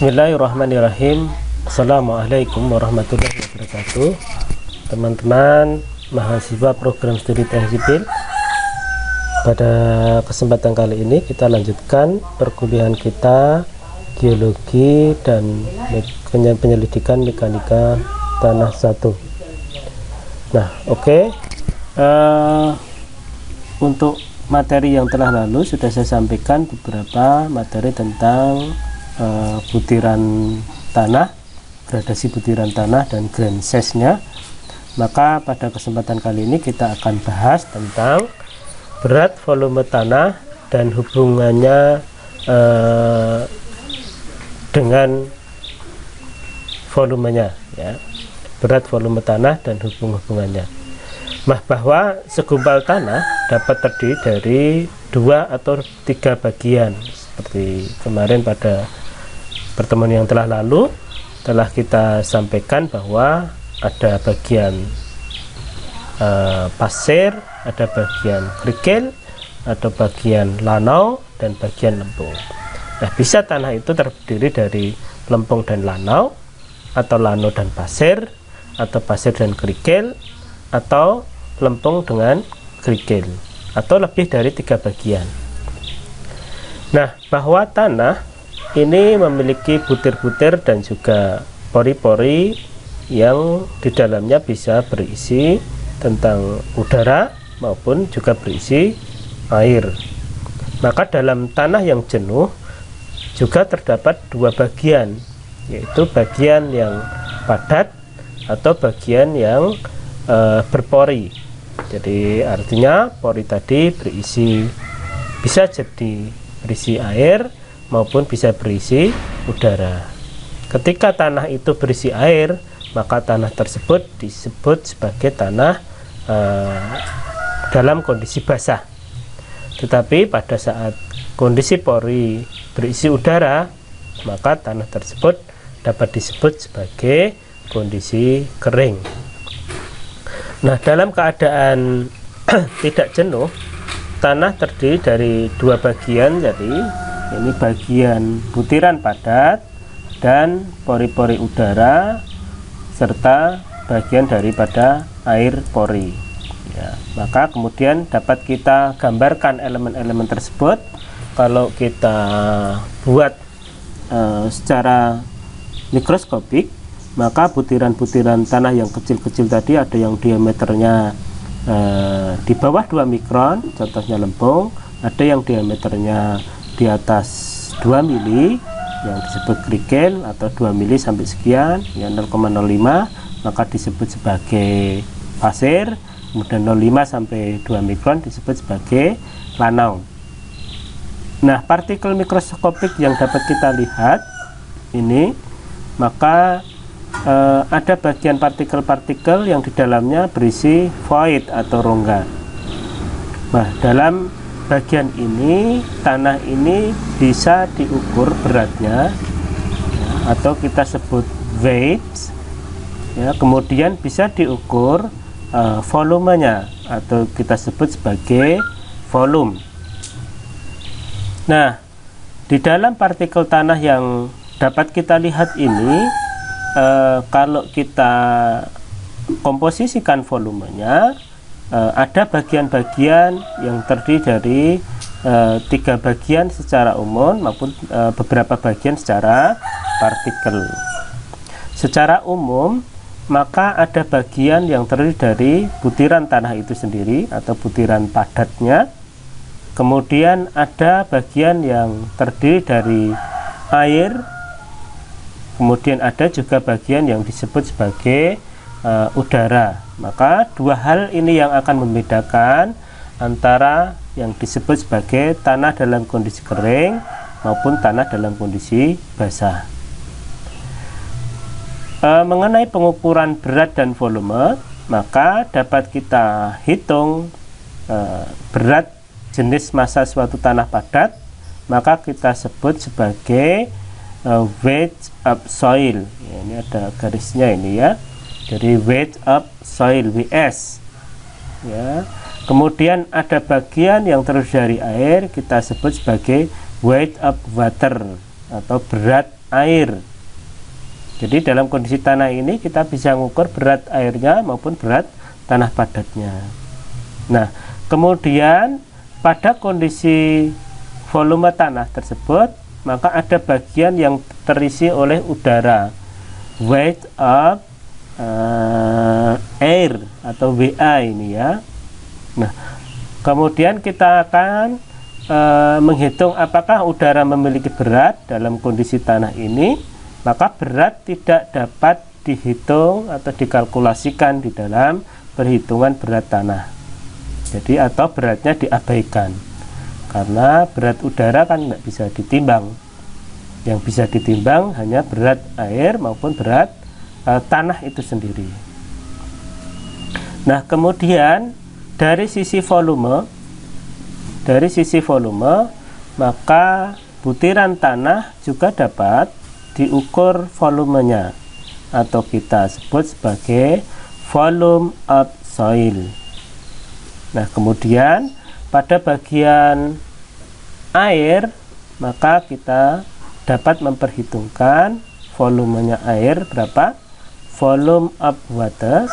Bismillahirrahmanirrahim. Assalamualaikum warahmatullahi wabarakatuh. Teman-teman mahasiswa program studi teknik sipil, pada kesempatan kali ini kita lanjutkan perkuliahan kita geologi dan penyelidikan mekanika tanah 1. Nah, untuk materi yang telah lalu sudah saya sampaikan beberapa materi tentang butiran tanah, gradasi butiran tanah dan grain size-nya. Maka pada kesempatan kali ini kita akan bahas tentang berat volume tanah dan hubungannya dengan volumenya, ya. Berat volume tanah dan hubungannya. Bahwa segumpal tanah dapat terdiri dari 2 atau 3 bagian, seperti kemarin pada pertemuan yang telah lalu telah kita sampaikan bahwa ada bagian pasir, ada bagian kerikil, ada bagian lanau, dan bagian lempung. Nah, bisa tanah itu terdiri dari lempung dan lanau, atau lanau dan pasir, atau pasir dan kerikil, atau lempung dengan kerikil, atau lebih dari 3 bagian. Nah, bahwa tanah ini memiliki butir-butir dan juga pori-pori yang di dalamnya bisa berisi tentang udara maupun juga berisi air. Maka dalam tanah yang jenuh juga terdapat 2 bagian, yaitu bagian yang padat atau bagian yang berpori. Jadi artinya pori tadi bisa jadi berisi air maupun bisa berisi udara. Ketika tanah itu berisi air, maka tanah tersebut disebut sebagai tanah dalam kondisi basah. Tetapi pada saat kondisi pori berisi udara, maka tanah tersebut dapat disebut sebagai kondisi kering. Nah, dalam keadaan tidak jenuh, tanah terdiri dari 2 bagian. Jadi ini bagian butiran padat dan pori-pori udara serta bagian daripada air pori, ya. Maka kemudian dapat kita gambarkan elemen-elemen tersebut. Kalau kita buat secara mikroskopik, maka butiran-butiran tanah yang kecil-kecil tadi ada yang diameternya di bawah 2 mikron, contohnya lempung, ada yang diameternya di atas 2 mili yang disebut kerikil, atau 2 mili sampai sekian, ya 0,05, maka disebut sebagai pasir. Kemudian 0,5 sampai 2 mikron disebut sebagai lanau. Nah, partikel mikroskopik yang dapat kita lihat ini, maka ada bagian partikel-partikel yang di dalamnya berisi void atau rongga. Nah, dalam bagian ini tanah ini bisa diukur beratnya, ya, atau kita sebut weight, ya. Kemudian bisa diukur volumenya, atau kita sebut sebagai volume. Nah, di dalam partikel tanah yang dapat kita lihat ini, kalau kita komposisikan volumenya, ada bagian-bagian yang terdiri dari 3 bagian secara umum maupun beberapa bagian secara partikel. Secara umum, maka ada bagian yang terdiri dari butiran tanah itu sendiri atau butiran padatnya. Kemudian ada bagian yang terdiri dari air. Kemudian ada juga bagian yang disebut sebagai udara. Maka 2 hal ini yang akan membedakan antara yang disebut sebagai tanah dalam kondisi kering maupun tanah dalam kondisi basah. Mengenai pengukuran berat dan volume, maka dapat kita hitung berat jenis massa suatu tanah padat, maka kita sebut sebagai weight of soil. Ya, ini ada garisnya ini, ya. Jadi weight of soil, WS, ya. Kemudian ada bagian yang terdiri dari air, kita sebut sebagai weight of water atau berat air. Jadi dalam kondisi tanah ini kita bisa mengukur berat airnya maupun berat tanah padatnya. Nah, kemudian pada kondisi volume tanah tersebut, maka ada bagian yang terisi oleh udara, weight of air atau WA ini ya. Nah, kemudian kita akan menghitung apakah udara memiliki berat dalam kondisi tanah ini. Maka berat tidak dapat dihitung atau dikalkulasikan di dalam perhitungan berat tanah. Jadi atau beratnya diabaikan, karena berat udara kan tidak bisa ditimbang. Yang bisa ditimbang hanya berat air maupun berat tanah itu sendiri. Nah, kemudian dari sisi volume, maka butiran tanah juga dapat diukur volumenya, atau kita sebut sebagai volume of soil. Nah, kemudian pada bagian air, maka kita dapat memperhitungkan volumenya air berapa, volume of water.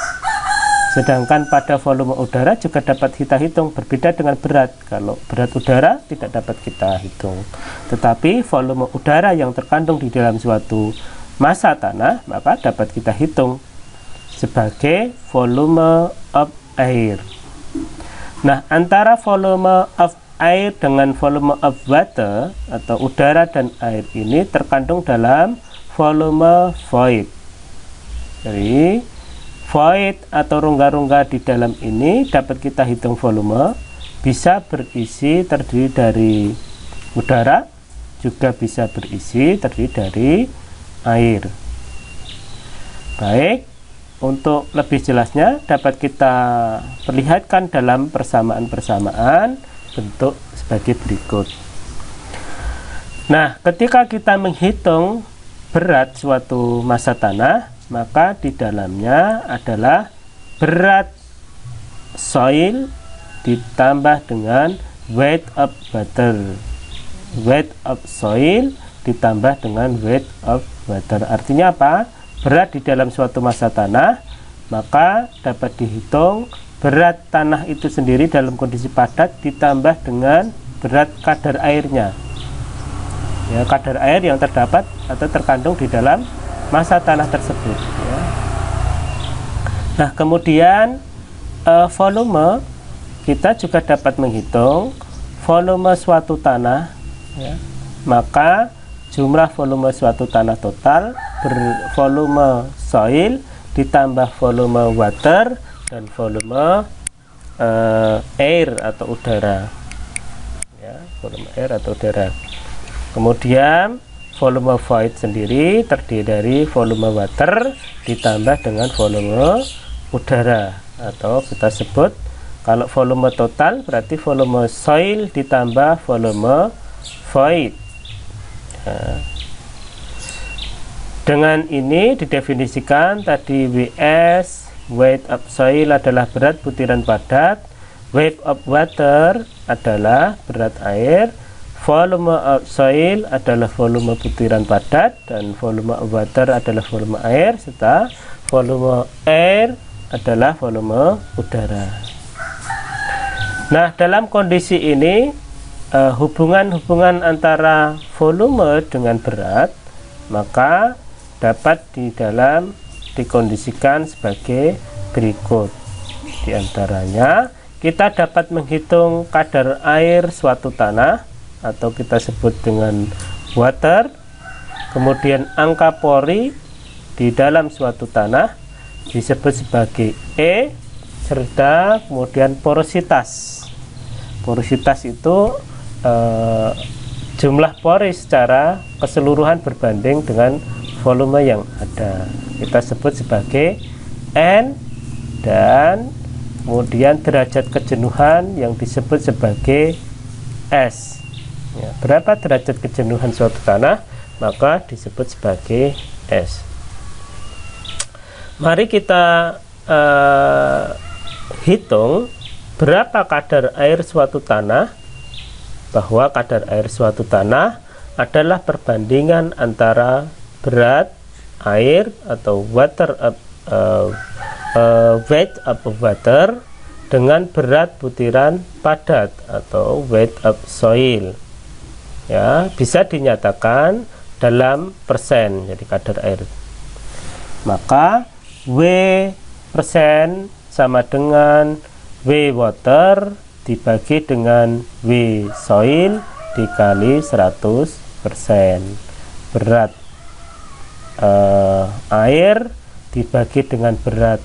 Sedangkan pada volume udara juga dapat kita hitung, berbeda dengan berat. Kalau berat udara tidak dapat kita hitung, tetapi volume udara yang terkandung di dalam suatu massa tanah maka dapat kita hitung sebagai volume of air. Nah, antara volume of air dengan volume of water atau udara dan air ini terkandung dalam volume void. Jadi void atau rongga-rongga di dalam ini dapat kita hitung volume, bisa berisi terdiri dari udara, juga bisa berisi terdiri dari air. Baik, untuk lebih jelasnya dapat kita perlihatkan dalam persamaan-persamaan bentuk sebagai berikut. Nah, ketika kita menghitung berat suatu massa tanah, maka di dalamnya adalah berat soil ditambah dengan weight of water. Weight of soil ditambah dengan weight of water. Artinya apa? Berat di dalam suatu massa tanah, maka dapat dihitung berat tanah itu sendiri dalam kondisi padat ditambah dengan berat kadar airnya. Ya, kadar air yang terdapat atau terkandung di dalam massa tanah tersebut ya. Nah, kemudian volume, kita juga dapat menghitung volume suatu tanah ya. Maka jumlah volume suatu tanah total bervolume soil ditambah volume water dan volume air atau udara ya, volume air atau udara. Kemudian volume void sendiri terdiri dari volume water ditambah dengan volume udara, atau kita sebut kalau volume total berarti volume soil ditambah volume void. Nah, dengan ini didefinisikan tadi WS, weight of soil adalah berat butiran padat, weight of water adalah berat air, volume of soil adalah volume butiran padat, dan volume of water adalah volume air, serta volume air adalah volume udara. Nah, dalam kondisi ini hubungan-hubungan antara volume dengan berat maka dapat dikondisikan sebagai berikut. Di antaranya kita dapat menghitung kadar air suatu tanah atau kita sebut dengan water, kemudian angka pori di dalam suatu tanah disebut sebagai E, serta kemudian porositas. Porositas itu jumlah pori secara keseluruhan berbanding dengan volume yang ada, kita sebut sebagai N, dan kemudian derajat kejenuhan yang disebut sebagai S ya, berapa derajat kejenuhan suatu tanah maka disebut sebagai S. Mari kita hitung berapa kadar air suatu tanah, bahwa kadar air suatu tanah adalah perbandingan antara berat air atau weight of water dengan berat butiran padat atau weight of soil. Ya, bisa dinyatakan dalam persen, jadi kadar air. Maka W persen sama dengan W water dibagi dengan W soil dikali 100%. Berat air dibagi dengan berat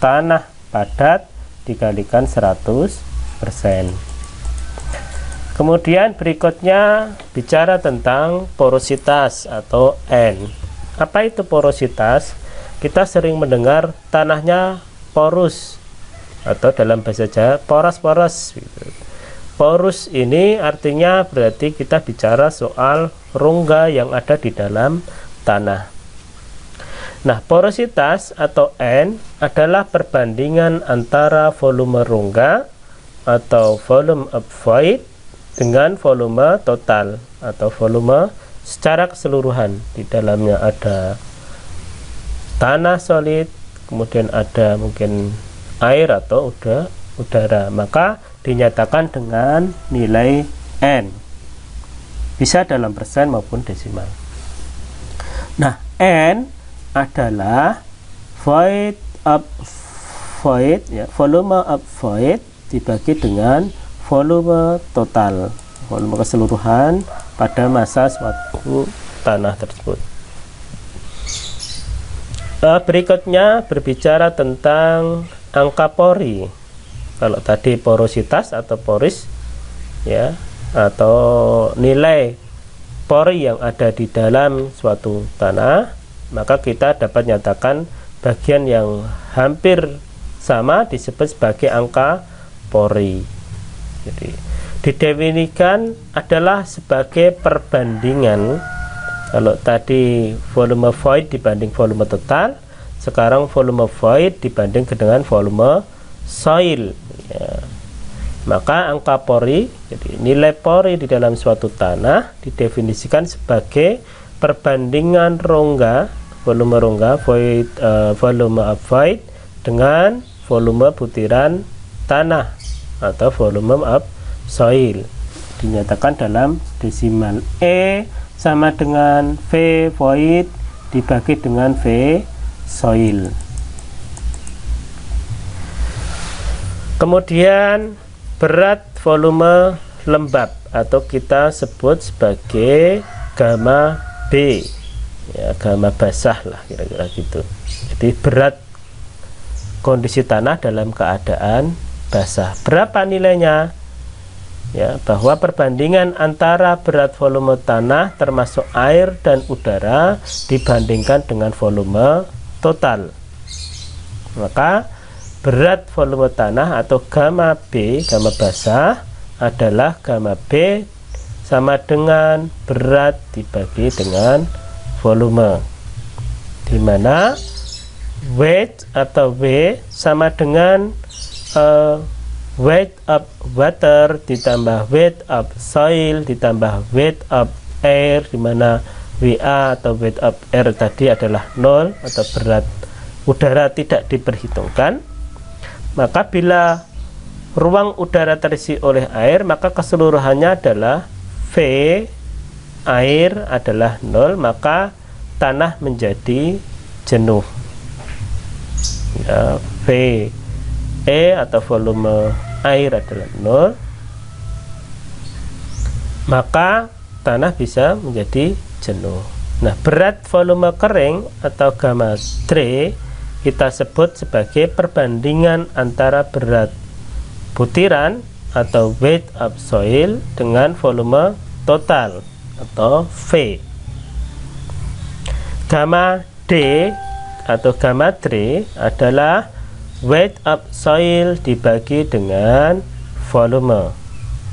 tanah padat dikalikan 100%. Kemudian berikutnya bicara tentang porositas atau N. Apa itu porositas? Kita sering mendengar tanahnya porus atau dalam bahasa Jawa poros-poros gitu. Porus ini artinya berarti kita bicara soal rongga yang ada di dalam tanah. Nah, porositas atau N adalah perbandingan antara volume rongga atau volume of void dengan volume total atau volume secara keseluruhan. Di dalamnya ada tanah solid, kemudian ada mungkin air atau udara, maka dinyatakan dengan nilai N, bisa dalam persen maupun desimal. Nah, N adalah void of void, ya, volume of void dibagi dengan volume total, volume keseluruhan pada masa suatu tanah tersebut. Berikutnya berbicara tentang angka pori. Kalau tadi porositas atau poris, ya, atau nilai pori yang ada di dalam suatu tanah, maka kita dapat nyatakan bagian yang hampir sama disebut sebagai angka pori. Jadi didefinisikan adalah sebagai perbandingan. Kalau tadi volume void dibanding volume total, sekarang volume void dibanding dengan volume soil, ya. Maka angka pori, jadi nilai pori di dalam suatu tanah didefinisikan sebagai perbandingan rongga, volume rongga void, volume of void dengan volume butiran tanah atau volume of soil, dinyatakan dalam desimal. E sama dengan V void dibagi dengan V soil. Kemudian berat volume lembab atau kita sebut sebagai gamma B, ya, gamma basah lah kira-kira gitu. Jadi berat kondisi tanah dalam keadaan basah. Berapa nilainya? Ya, bahwa perbandingan antara berat volume tanah termasuk air dan udara dibandingkan dengan volume total. Maka berat volume tanah atau gamma B, gamma basah, adalah gamma B sama dengan berat dibagi dengan volume, di mana weight atau W sama dengan weight of water ditambah weight of soil ditambah weight of air, di mana WA atau weight of air tadi adalah 0 atau berat udara tidak diperhitungkan. Maka bila ruang udara terisi oleh air, maka keseluruhannya adalah V air adalah 0, maka tanah menjadi jenuh, ya, V E atau volume air adalah 0, maka tanah bisa menjadi jenuh. Nah, berat volume kering atau gamma 3 kita sebut sebagai perbandingan antara berat butiran atau weight of soil dengan volume total atau V. Gamma D atau gamma 3 adalah weight of soil dibagi dengan volume.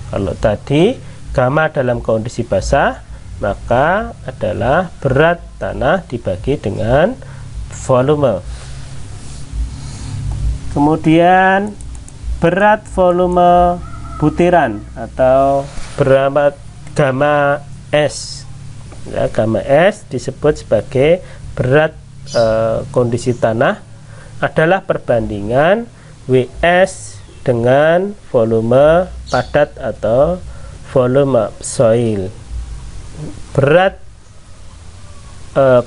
Kalau tadi gamma dalam kondisi basah, maka adalah berat tanah dibagi dengan volume. Kemudian berat volume butiran atau berat gamma S Ya, gamma S disebut sebagai berat kondisi tanah adalah perbandingan WS dengan volume padat atau volume soil. Berat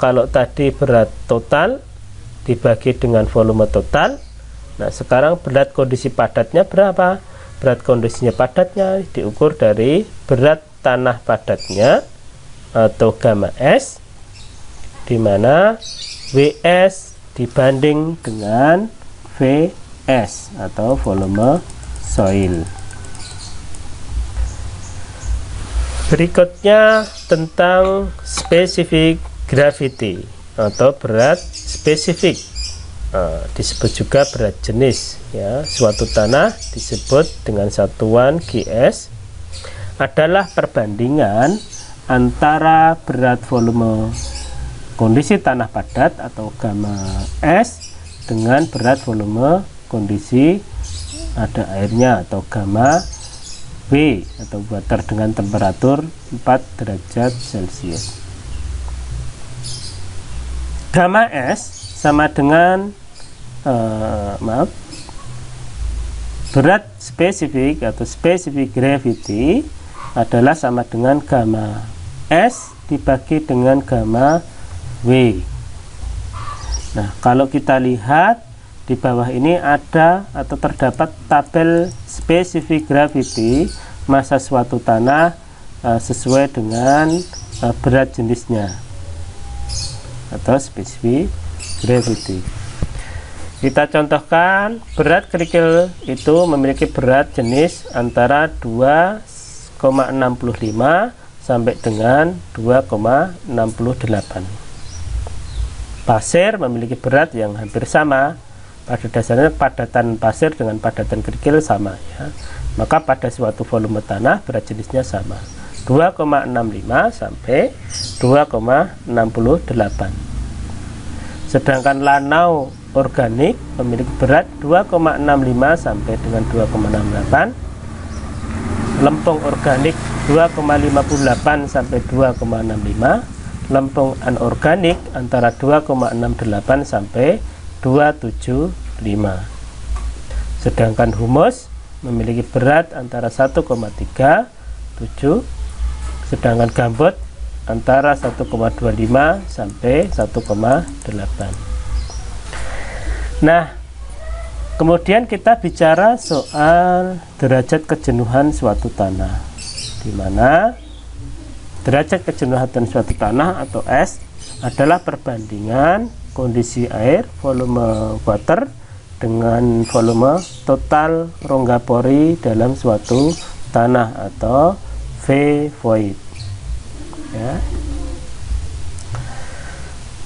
kalau tadi berat total dibagi dengan volume total. Nah, sekarang berat kondisi padatnya berapa? Berat kondisinya padatnya diukur dari berat tanah padatnya atau gamma S, di mana WS dibanding dengan VS atau volume soil. Berikutnya tentang specific gravity atau berat spesifik. Disebut juga berat jenis, ya. Suatu tanah disebut dengan satuan GS adalah perbandingan antara berat volume kondisi tanah padat atau gamma S dengan berat volume kondisi ada airnya atau gamma W atau water dengan temperatur 4 derajat Celcius. Gamma S sama dengan berat spesifik atau specific gravity adalah sama dengan gamma S dibagi dengan gamma W. Nah, kalau kita lihat di bawah ini ada atau terdapat tabel specific gravity massa suatu tanah sesuai dengan berat jenisnya atau specific gravity. Kita contohkan, berat kerikil itu memiliki berat jenis antara 2,65 sampai dengan 2,68. Pasir memiliki berat yang hampir sama. Pada dasarnya padatan pasir dengan padatan kerikil sama, ya. Maka pada suatu volume tanah berat jenisnya sama, 2,65 sampai 2,68. Sedangkan lanau organik memiliki berat 2,65 sampai dengan 2,68. Lempung organik 2,58 sampai 2,65. Lempung anorganik antara 2,68 sampai 275. Sedangkan humus memiliki berat antara 1,37, sedangkan gambut antara 1,25 sampai 1,8. Nah, kemudian kita bicara soal derajat kejenuhan suatu tanah, di mana derajat kejenuhan suatu tanah atau S adalah perbandingan kondisi air, volume water, dengan volume total rongga pori dalam suatu tanah atau V void, ya.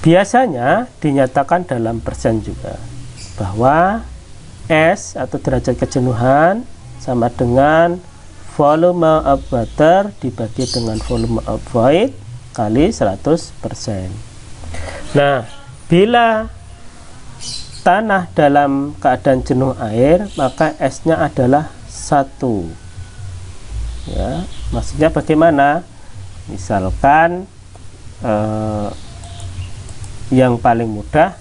Biasanya dinyatakan dalam persen juga bahwa S atau derajat kejenuhan sama dengan volume of water dibagi dengan volume of void kali 100%. Nah, bila tanah dalam keadaan jenuh air, maka S-nya adalah 1. Ya, maksudnya bagaimana? Misalkan yang paling mudah,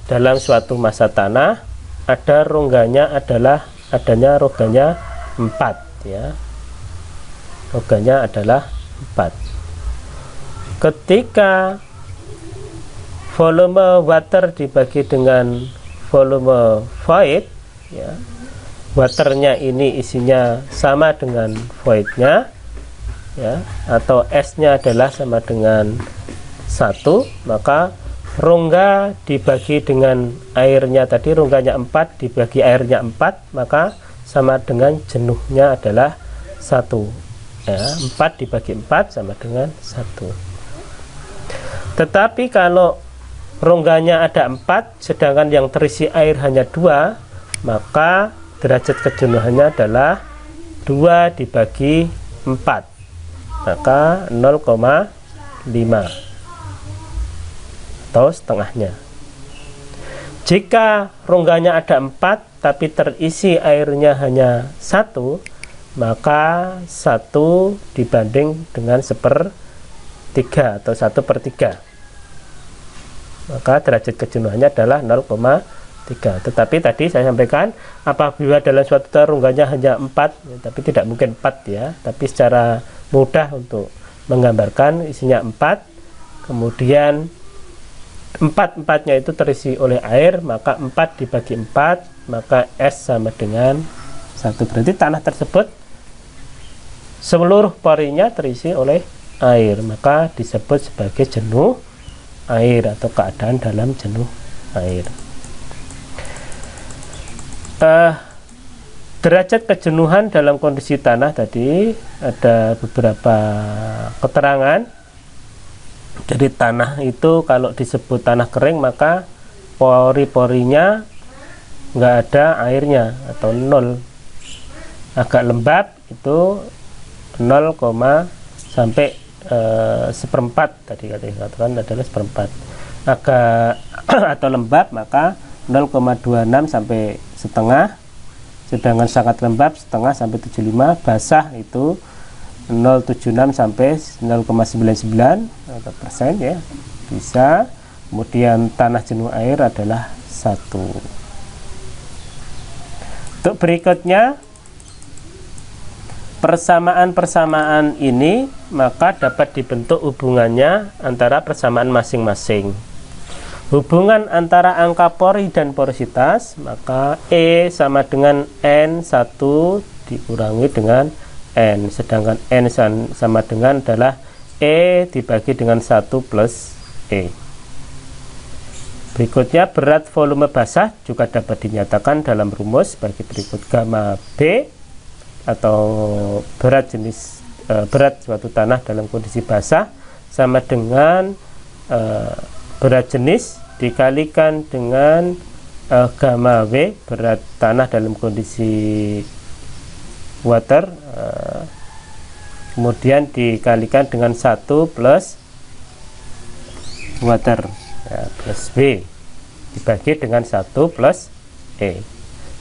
dalam suatu massa tanah ada rongganya adanya rongganya 4, ya. Rongganya adalah 4. Ketika volume water dibagi dengan volume void, ya, waternya ini isinya sama dengan voidnya, ya, atau S-nya adalah sama dengan 1, maka rongga dibagi dengan airnya tadi, rongganya 4 dibagi airnya 4, maka sama dengan jenuhnya adalah 1, ya. 4 dibagi 4 sama dengan 1. Tetapi kalau rongganya ada 4 sedangkan yang terisi air hanya 2, maka derajat kejenuhannya adalah 2 dibagi 4, maka 0,5 atau setengahnya. Jika rongganya ada 4 tapi terisi airnya hanya 1, maka 1 dibanding dengan 1/4, 3 atau 1/3. Maka derajat kejenuhannya adalah 0,3. Tetapi tadi saya sampaikan apabila dalam suatu ronggannya hanya 4, ya, tapi tidak mungkin 4 ya, tapi secara mudah untuk menggambarkan isinya 4, kemudian 4-4-nya itu terisi oleh air, maka 4 dibagi 4, maka S sama dengan 1. Berarti tanah tersebut seluruh porinya terisi oleh air, maka disebut sebagai jenuh air atau keadaan dalam jenuh air. Derajat kejenuhan dalam kondisi tanah tadi ada beberapa keterangan. Jadi tanah itu kalau disebut tanah kering maka pori-porinya nggak ada airnya atau 0. Agak lembab itu 0, sampai 1/4 tadi katakan adalah 1/4. Agak atau lembab maka 0,26 sampai setengah, sedangkan sangat lembab setengah sampai 75, basah itu 0,76 sampai 0,99 atau persen ya bisa. Kemudian tanah jenuh air adalah 1. Untuk berikutnya persamaan-persamaan ini maka dapat dibentuk hubungannya antara persamaan masing-masing. Hubungan antara angka pori dan porositas, maka E sama dengan N1 dikurangi dengan N, sedangkan N sama dengan adalah E dibagi dengan 1 plus E. Berikutnya berat volume basah juga dapat dinyatakan dalam rumus sebagai berikut. Gamma B atau berat berat suatu tanah dalam kondisi basah sama dengan berat jenis dikalikan dengan gamma W berat tanah dalam kondisi water, kemudian dikalikan dengan 1 plus water ya, plus B dibagi dengan 1 plus E.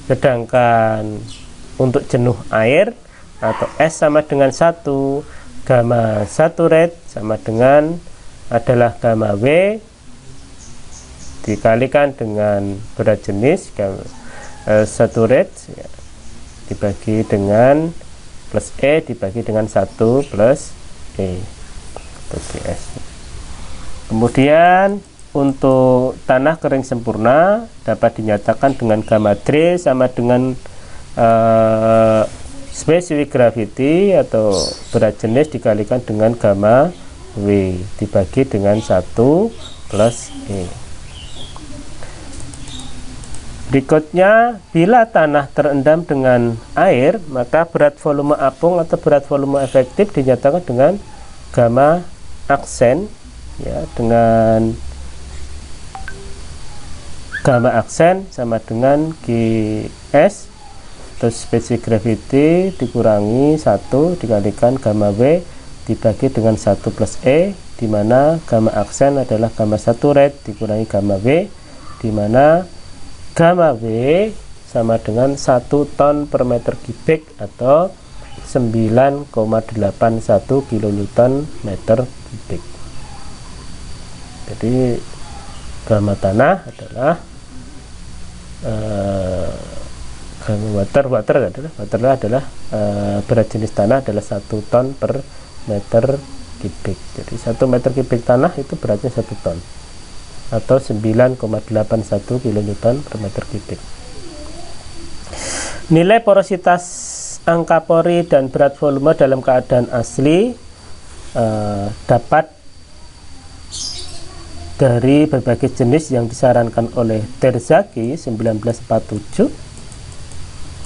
Sedangkan untuk jenuh air atau S sama dengan 1, gamma saturate sama dengan adalah gamma W dikalikan dengan berat jenis saturate ya, dibagi dengan plus E dibagi dengan 1 plus E bagi S. Kemudian untuk tanah kering sempurna dapat dinyatakan dengan gamma D sama dengan specific gravity atau berat jenis dikalikan dengan gamma W dibagi dengan 1 plus E. Berikutnya, bila tanah terendam dengan air, maka berat volume apung atau berat volume efektif dinyatakan dengan gamma aksen ya, dengan gamma aksen sama dengan GS atau specific gravity dikurangi 1 dikalikan gamma W dibagi dengan 1 plus E, di mana gamma aksen adalah gamma saturate dikurangi gamma W, di mana gamma W sama dengan 1 ton per meter kubik atau 9,81 kilonewton meter kubik. Jadi gamma tanah adalah gamma water adalah berat jenis tanah adalah 1 ton per meter kubik. Jadi 1 meter kubik tanah itu beratnya 1 ton atau 9,81 kilonewton per meter kubik. Nilai porositas angka pori dan berat volume dalam keadaan asli dapat dari berbagai jenis yang disarankan oleh Terzaghi 1947,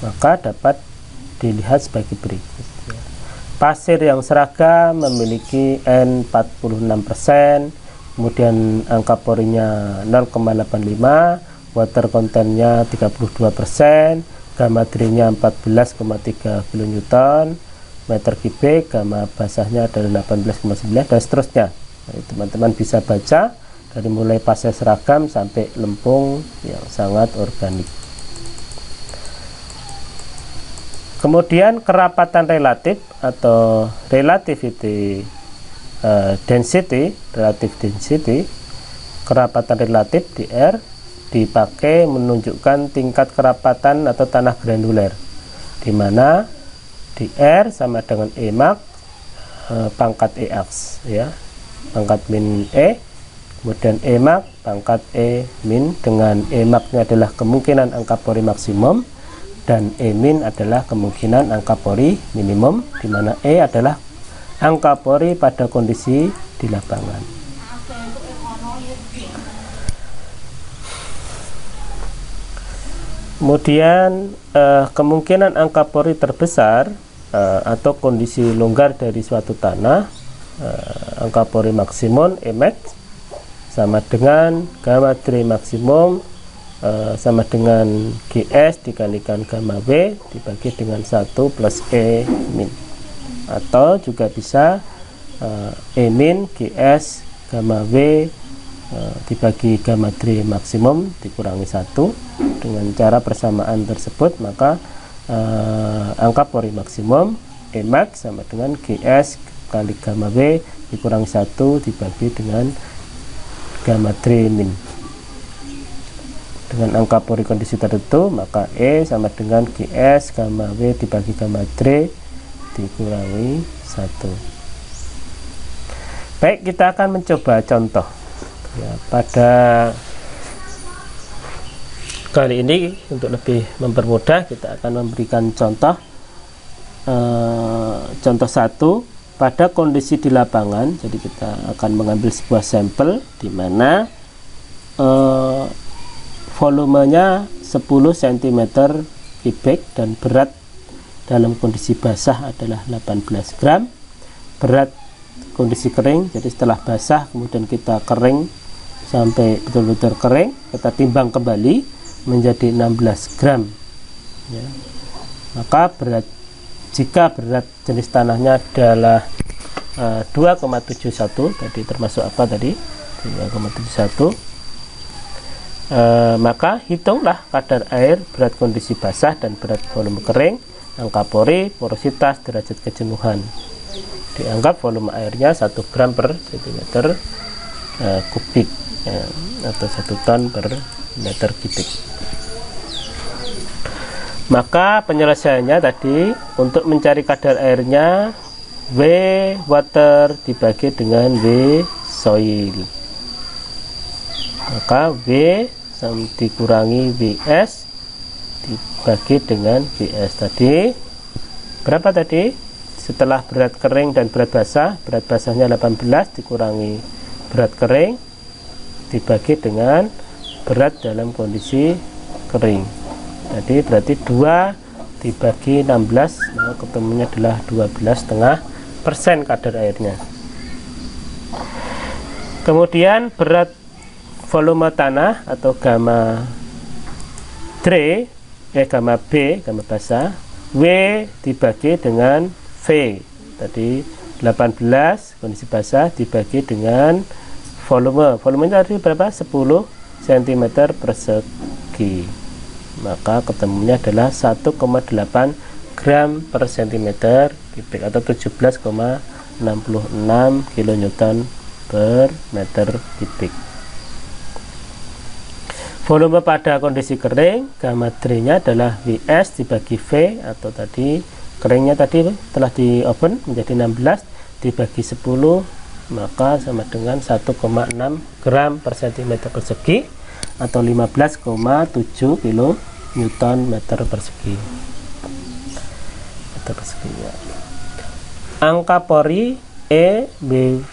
maka dapat dilihat sebagai berikut. Pasir yang seragam memiliki N46%, kemudian angka porinya 0,85, water contentnya 32%, gamma D-nya 14,3 kilonewton meter kubik, gamma basahnya adalah 18,9 dan seterusnya. Teman-teman bisa baca dari mulai pasir seragam sampai lempung yang sangat organik. Kemudian kerapatan relatif atau relativity density, relative density, kerapatan relatif di R dipakai menunjukkan tingkat kerapatan atau tanah granuler, di mana di R sama dengan E max pangkat EX, ya, pangkat min E, kemudian E max pangkat E min, dengan E max nya adalah kemungkinan angka pori maksimum dan E min adalah kemungkinan angka pori minimum, di mana E adalah angka pori pada kondisi di lapangan. Kemudian kemungkinan angka pori terbesar atau kondisi longgar dari suatu tanah, angka pori maksimum Emax sama dengan gamma 3 maksimum sama dengan GS dikalikan gamma W dibagi dengan 1 plus E min, atau juga bisa E min GS gamma W dibagi gamma 3 maksimum dikurangi 1. Dengan cara persamaan tersebut, maka angka pori maksimum E max sama dengan GS kali gamma W dikurangi 1 dibagi dengan gamma 3 min. Dengan angka pori kondisi tertentu, maka E sama dengan GS gamma W dibagi gamma 3 dikurangi 1. Baik, kita akan mencoba contoh. Ya, pada kali ini untuk lebih mempermudah kita akan memberikan contoh contoh 1 pada kondisi di lapangan. Jadi kita akan mengambil sebuah sampel di mana volumenya 10 cm kubik dan berat dalam kondisi basah adalah 18 gram. Berat kondisi kering, jadi setelah basah kemudian kita kering sampai betul-betul kering, kita timbang kembali menjadi 16 gram, ya. Maka jika berat jenis tanahnya adalah 2,71, tadi termasuk apa tadi 2,71, maka hitunglah kadar air, berat kondisi basah dan berat volume kering, angka pori, porositas, derajat kejenuhan. Dianggap volume airnya 1 gram per cm kubik, ya, atau 1 ton per meter kubik. Maka penyelesaiannya tadi untuk mencari kadar airnya W water dibagi dengan W soil, maka W dikurangi WS dibagi dengan WS. Tadi berapa tadi? Setelah berat kering dan berat basahnya 18 dikurangi berat kering dibagi dengan berat dalam kondisi kering. Jadi berarti 2 dibagi 16, maka ketemunya adalah 12,5% kadar airnya. Kemudian berat volume tanah atau gamma 3, gamma B, gamma basah, W dibagi dengan V. Tadi 18 kondisi basah dibagi dengan volumenya tadi berapa? 10 cm persegi, maka ketemunya adalah 1,8 gram per cm kubik atau 17,66 kN per meter kubik. Volume pada kondisi kering, gamma 3 nya adalah WS dibagi V, atau tadi keringnya tadi telah di oven menjadi 16 dibagi 10, maka sama dengan 1,6 gram per cm persegi atau 15,7 kN meter persegi. Ya. Angka pori E V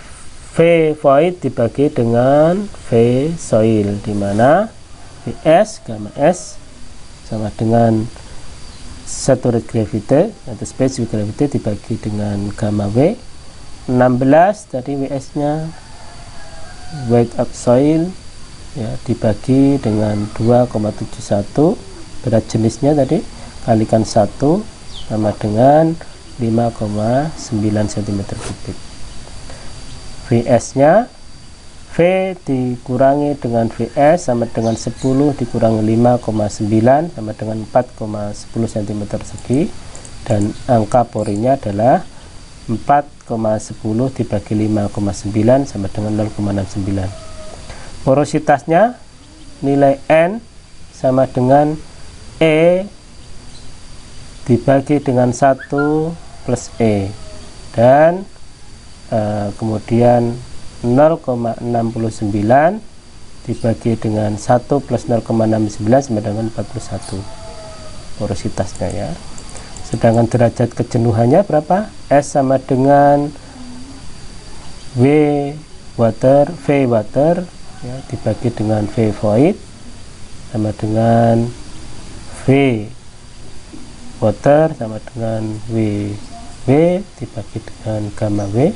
void dibagi dengan V soil, di mana Vs gamma S sama dengan saturate gravity atau specific gravity dibagi dengan gamma W. 16 tadi WS nya weight of soil, ya, dibagi dengan 2,71, berat jenisnya tadi kalikan 1 sama dengan 5,9 cm kubik. VS nya V dikurangi dengan VS sama dengan 10 dikurangi 5,9 sama dengan 4,10 cm persegi, dan angka porinya adalah 4,10 dibagi 5,9 sama dengan 0,69. Porositasnya nilai N sama dengan E dibagi dengan 1 plus E, dan kemudian 0,69 dibagi dengan 1 plus 0,69 sama dengan 41 porositasnya ya. Sedangkan derajat kejenuhannya berapa? S sama dengan V water ya, dibagi dengan V void sama dengan V water sama dengan V dibagi dengan gamma W.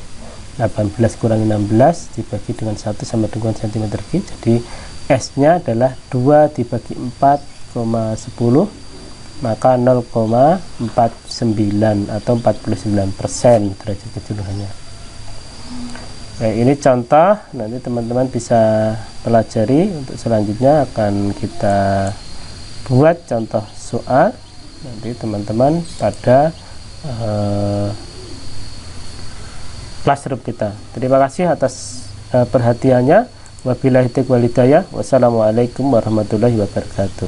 18 kurangi 16 dibagi dengan 1 sama dengan cm3. Jadi S nya adalah 2 dibagi 4,10, maka 0,49 atau 49% derajat kejenuhannya. Nah, ini contoh, nanti teman-teman bisa pelajari. Untuk selanjutnya akan kita buat contoh soal. Nanti teman-teman pada classroom kita. Terima kasih atas perhatiannya. Wabillahi taufiq wal hidayah. Wassalamualaikum warahmatullahi wabarakatuh.